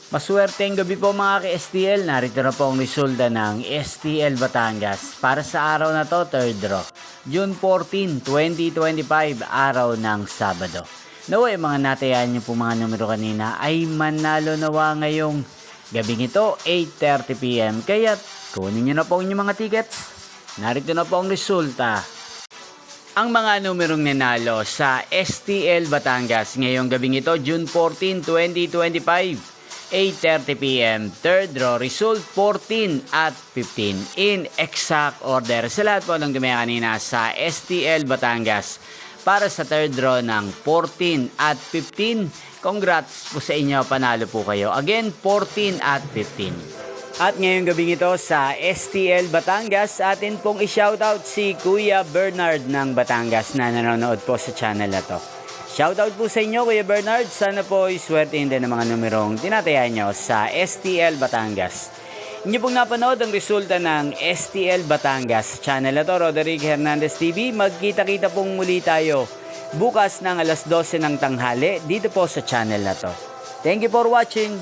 Maswerteng gabi po mga ka-STL. Narito na po ang resulta ng STL Batangas para sa araw na to, third draw. June 14, 2025, araw ng Sabado. Naway mga natayaan nyo po mga numero kanina ay manalo nawa ngayong gabing ito, 8:30 PM. Kaya kunin nyo na po ang inyong mga tickets. Narito na po ang resulta. Ang mga numerong nanalo sa STL Batangas ngayong gabing ito, June 14, 2025. 8:30 PM, third draw, result 14 at 15 in exact order. Sa lahat po ng dumaya kanina sa STL Batangas para sa third draw ng 14 at 15, congrats po sa inyo, panalo po kayo. Again, 14 at 15. At ngayong gabing ito sa STL Batangas, atin pong i-shoutout si Kuya Bernard ng Batangas na nanonood po sa channel na to. Shoutout po sa inyo, Kuya Bernard. Sana po iswertein din ang mga numerong tinatayaan nyo sa STL Batangas. Inyo pong napanood ang resulta ng STL Batangas channel na to, Roderick Hernandez TV. Magkita-kita pong muli tayo bukas ng alas 12 ng tanghali dito po sa channel na to. Thank you for watching.